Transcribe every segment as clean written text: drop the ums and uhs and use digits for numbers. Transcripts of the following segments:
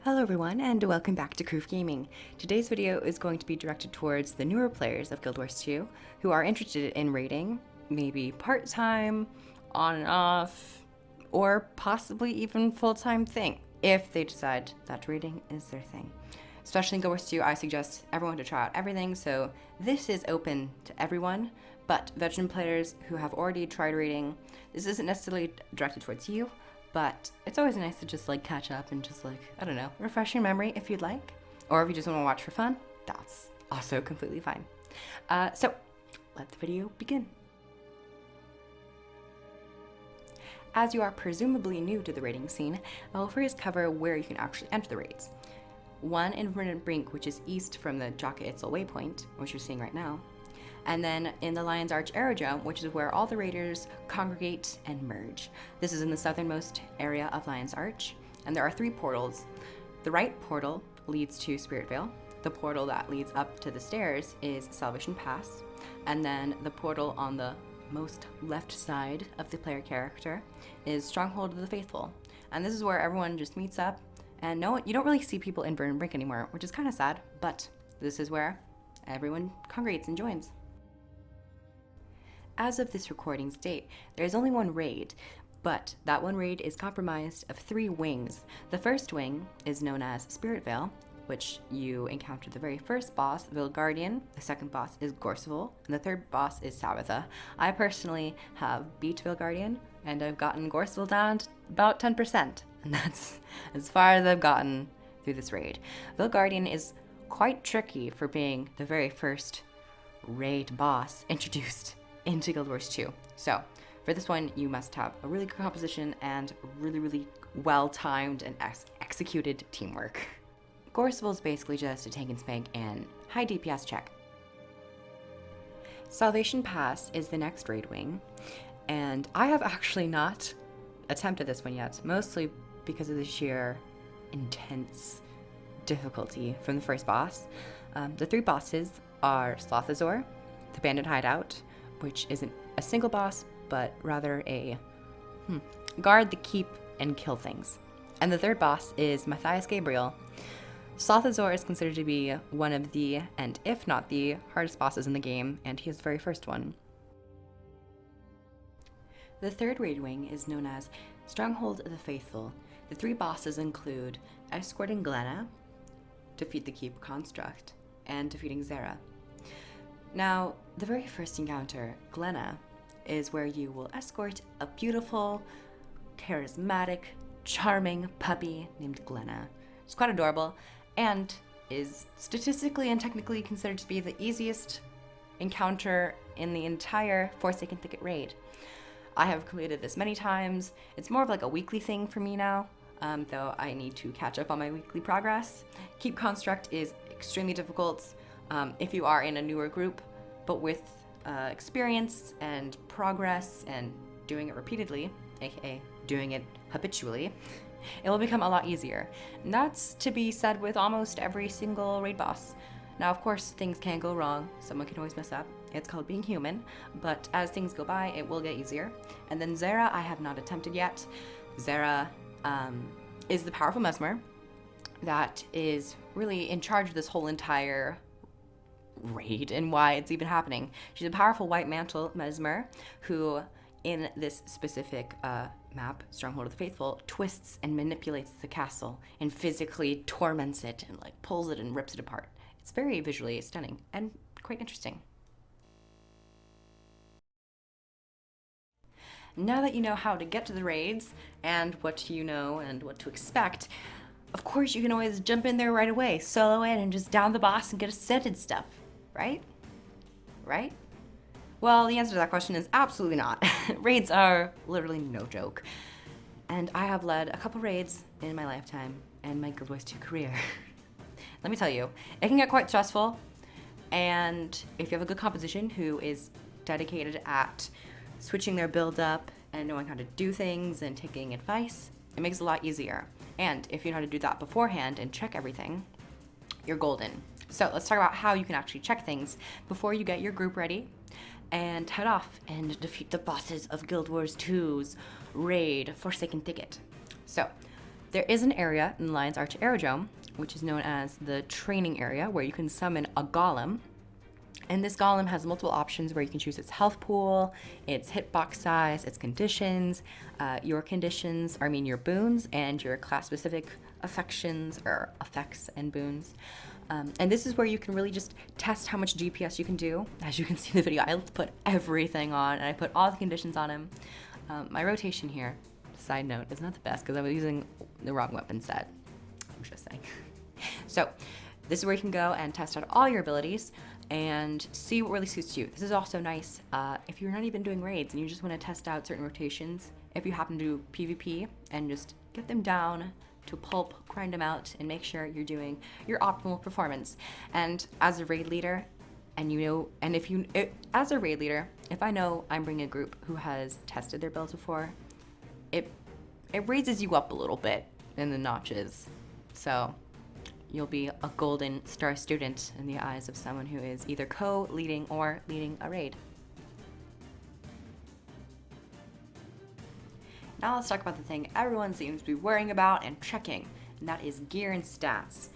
Hello everyone and welcome back to KROOF Gaming. Today's video is going to be directed towards the newer players of Guild Wars 2 who are interested in raiding, maybe part-time, on and off, or possibly even full-time thing, if they decide that raiding is their thing. Especially in Guild Wars 2, I suggest everyone to try out everything, so this is open to everyone, but veteran players who have already tried raiding, this isn't necessarily directed towards you, but it's always nice to just like catch up and just like, I don't know, refresh your memory if you'd like. Or if you just want to watch for fun, that's also completely fine. So let the video begin. As you are presumably new to the raiding scene, I will first cover where you can actually enter the raids. One in Verdant Brink, which is east from the Jaka Itzel waypoint, which you're seeing right now. And then in the Lion's Arch Aerodrome, which is where all the raiders congregate and merge. This is in the southernmost area of Lion's Arch, and there are 3 portals. The right portal leads to Spirit Vale. The portal that leads up to the stairs is Salvation Pass, and then the portal on the most left side of the player character is Stronghold of the Faithful. And this is where everyone just meets up, and you don't really see people in Verdant Brink anymore, which is kind of sad, but this is where everyone congregates and joins. As of this recording's date, there is only one raid, but that one raid is comprised of 3 wings. The first wing is known as Spirit Vale, which you encounter the very first boss, Vilgardian. The second boss is Gorseval, and the third boss is Sabbatha. I personally have beat Vilgardian, and I've gotten Gorseval down to about 10%, and that's as far as I've gotten through this raid. Vilgardian is quite tricky for being the very first raid boss introduced into Guild Wars 2. So for this one, you must have a really good composition and really well-timed and executed teamwork. Gorseval is basically just a tank and spank and high DPS check. Salvation Pass is the next raid wing, and I have actually not attempted this one yet, mostly because of the sheer intense difficulty from the first boss. The 3 bosses are Slothazor, the Bandit Hideout, which isn't a single boss, but rather a guard the keep and kill things. And the third boss is Matthias Gabriel. Slothazor is considered to be one of the, and if not the, hardest bosses in the game, and he is the very first one. The third raid wing is known as Stronghold of the Faithful. The 3 bosses include escorting Glenna, defeat the keep construct, and defeating Zahra. Now, the very first encounter, Glenna, is where you will escort a beautiful, charismatic, charming puppy named Glenna. She's quite adorable and is statistically and technically considered to be the easiest encounter in the entire Forsaken Thicket raid. I have completed this many times. It's more of like a weekly thing for me now, though I need to catch up on my weekly progress. Keep construct is extremely difficult. If you are in a newer group, but with experience and progress and doing it repeatedly, aka doing it habitually, it will become a lot easier. And that's to be said with almost every single raid boss. Now, of course, things can go wrong. Someone can always mess up. It's called being human, but as things go by, it will get easier. And then Zahra, I have not attempted yet. Zahra is the powerful mesmer that is really in charge of this whole entire raid and why it's even happening. She's a powerful white mantle mesmer who, in this specific map, Stronghold of the Faithful, twists and manipulates the castle and physically torments it and like pulls it and rips it apart. It's very visually stunning and quite interesting. Now that you know how to get to the raids and what you know and what to expect, of course you can always jump in there right away, solo in and just down the boss and get ascended stuff, right? Right? Well, the answer to that question is absolutely not. Raids are literally no joke. And I have led a couple raids in my lifetime and my Guild Wars 2 career. Let me tell you, it can get quite stressful, and if you have a good composition who is dedicated at switching their build up and knowing how to do things and taking advice, it makes it a lot easier. And if you know how to do that beforehand and check everything, you're golden. So let's talk about how you can actually check things before you get your group ready and head off and defeat the bosses of Guild Wars 2's raid Forsaken Thicket. So There is an area in the Lion's Arch Aerodrome, which is known as the training area, where you can summon a golem. And this golem has multiple options where you can choose its health pool, its hitbox size, its conditions, your boons, and your class-specific affections or effects and boons. And this is where you can really just test how much DPS you can do. As you can see in the video, I put everything on, and I put all the conditions on him. My rotation here, side note, is not the best because I was using the wrong weapon set. I'm just saying. So this is where you can go and test out all your abilities and see what really suits you. This is also nice if you're not even doing raids and you just want to test out certain rotations. If you happen to do PvP and just get them down to pulp, grind them out, and make sure you're doing your optimal performance. And as a raid leader, as a raid leader, if I know I'm bringing a group who has tested their builds before, it raises you up a little bit in the notches. So you'll be a golden star student in the eyes of someone who is either co-leading or leading a raid. Now let's talk about the thing everyone seems to be worrying about and checking, and that is gear and stats.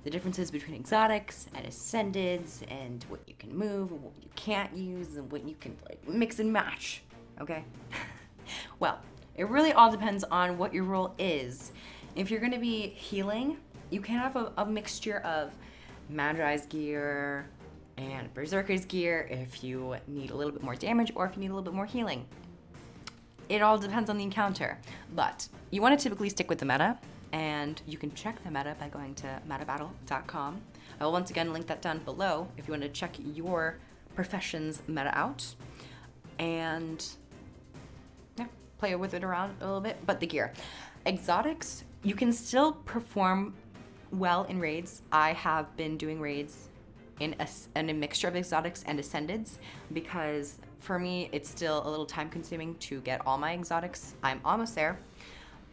The differences between exotics and ascendeds, and what you can move, and what you can't use, and what you can mix and match, okay? Well, it really all depends on what your role is. If you're gonna be healing, you can have a mixture of Magi's gear and Berserker's gear if you need a little bit more damage or if you need a little bit more healing. It all depends on the encounter, but you want to typically stick with the meta, and you can check the meta by going to metabattle.com. I will once again link that down below if you want to check your profession's meta out and play with it around a little bit. But the gear. Exotics, you can still perform well in raids. I have been doing raids in a mixture of exotics and ascendeds because for me it's still a little time consuming to get all my exotics. I'm almost there,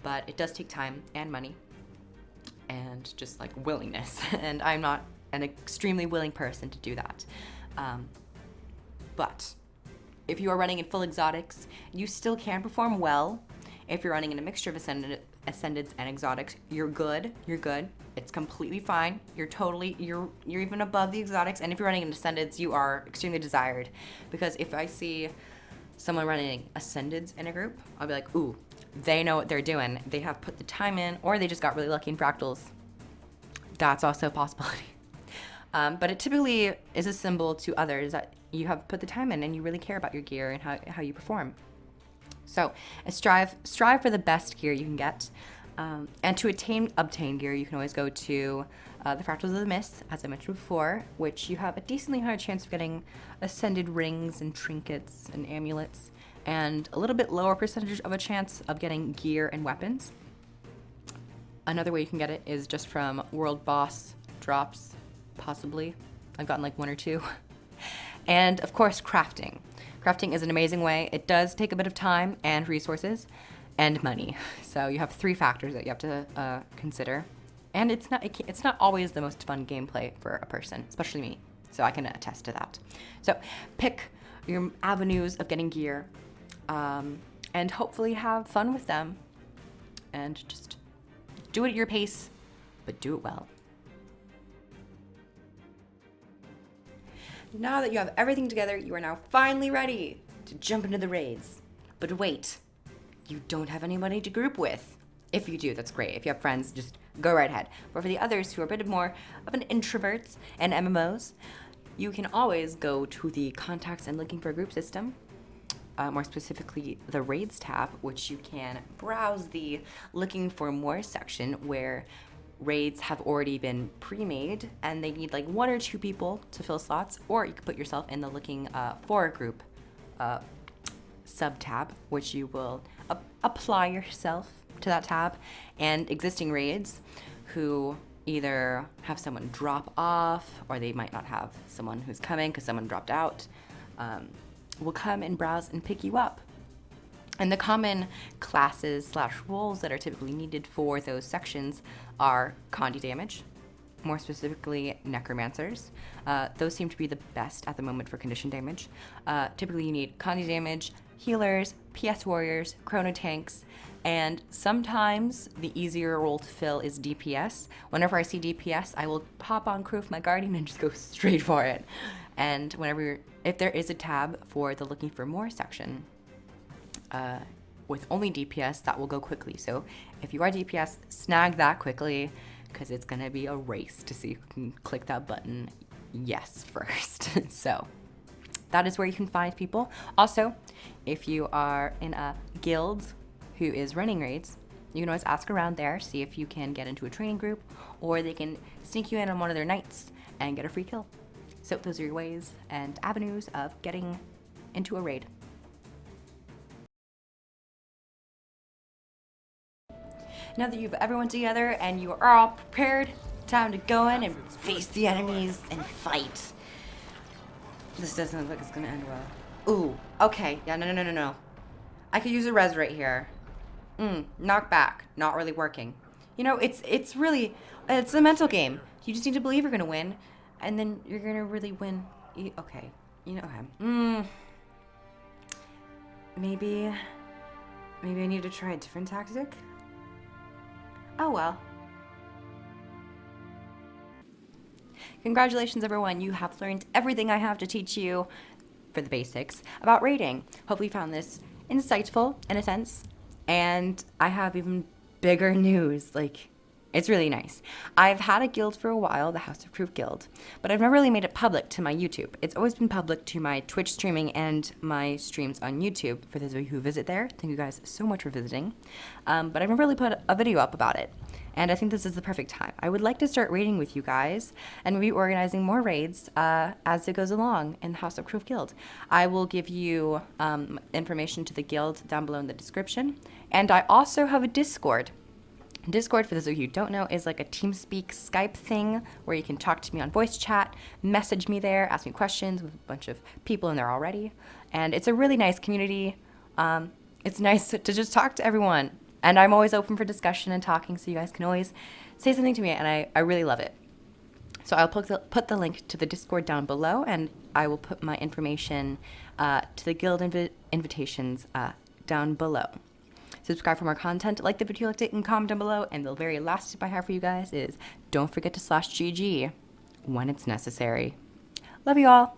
but it does take time and money and just willingness, and I'm not an extremely willing person to do that. But if you are running in full exotics, you still can perform well. If you're running in a mixture of ascendeds and exotics, you're good. It's completely fine. You're even above the exotics. And if you're running in ascendeds, you are extremely desired. Because if I see someone running ascendeds in a group, I'll be like, ooh, they know what they're doing. They have put the time in, or they just got really lucky in fractals. That's also a possibility. But it typically is a symbol to others that you have put the time in and you really care about your gear and how you perform. So strive for the best gear you can get. And to obtain gear, you can always go to the Fractals of the Mist, as I mentioned before, which you have a decently high chance of getting ascended rings and trinkets and amulets, and a little bit lower percentage of a chance of getting gear and weapons. Another way you can get it is just from world boss drops, possibly. I've gotten one or two. And of course, crafting. Crafting is an amazing way. It does take a bit of time and resources and money. So you have 3 factors that you have to consider. And it's not always the most fun gameplay for a person, especially me. So I can attest to that. So pick your avenues of getting gear and hopefully have fun with them. And just do it at your pace, but do it well. Now that you have everything together, you are now finally ready to jump into the raids. But wait, you don't have anybody to group with. If you do, that's great. If you have friends, just go right ahead. But for the others who are a bit more of an introverts and MMOs, you can always go to the contacts and looking for a group system. More specifically, the raids tab, which you can browse the looking for more section where raids have already been pre-made and they need 1 or 2 people to fill slots, or you can put yourself in the looking for a group sub-tab, which you will apply yourself to that tab, and existing raids who either have someone drop off or they might not have someone who's coming because someone dropped out will come and browse and pick you up. And the common classes / roles that are typically needed for those sections are Condi damage, more specifically necromancers. Those seem to be the best at the moment for condition damage. Typically you need Condi damage, healers, PS warriors, chrono tanks, and sometimes the easier role to fill is DPS. Whenever I see DPS, I will hop on KROOF my guardian and just go straight for it. And if there is a tab for the looking for more section, with only DPS, that will go quickly. So if you are DPS, snag that quickly, because it's gonna be a race to see who can click that button yes first. So that is where you can find people. Also, if you are in a guild who is running raids, you can always ask around there, see if you can get into a training group, or they can sneak you in on one of their nights and get a free kill. So those are your ways and avenues of getting into a raid. Now that you've everyone together and you are all prepared, time to go in and face the enemies and fight. This doesn't look like it's gonna end well. Ooh, okay, yeah, no. I could use a res right here. Knock back, not really working. You know, it's a mental game. You just need to believe you're gonna win, and then you're gonna really win. Okay, you know, okay. Maybe I need to try a different tactic. Oh well. Congratulations everyone, you have learned everything I have to teach you for the basics about raiding. Hope you found this insightful in a sense. And I have even bigger news, like, it's really nice. I've had a guild for a while, the HoK Guild, but I've never really made it public to my YouTube. It's always been public to my Twitch streaming and my streams on YouTube. For those of you who visit there, thank you guys so much for visiting. But I've never really put a video up about it. And I think this is the perfect time. I would like to start raiding with you guys and maybe organizing more raids as it goes along in the HoK Guild. I will give you information to the guild down below in the description. And I also have a Discord. Discord, for those of you who don't know, is like a TeamSpeak Skype thing where you can talk to me on voice chat, message me there, ask me questions with a bunch of people in there already. And it's a really nice community. It's nice to just talk to everyone. And I'm always open for discussion and talking, so you guys can always say something to me, and I really love it. So I'll put the link to the Discord down below, and I will put my information to the guild invitations down below. Subscribe for more content, like the video, liked it, and comment down below. And the very last tip I have for you guys is don't forget to /GG when it's necessary. Love you all.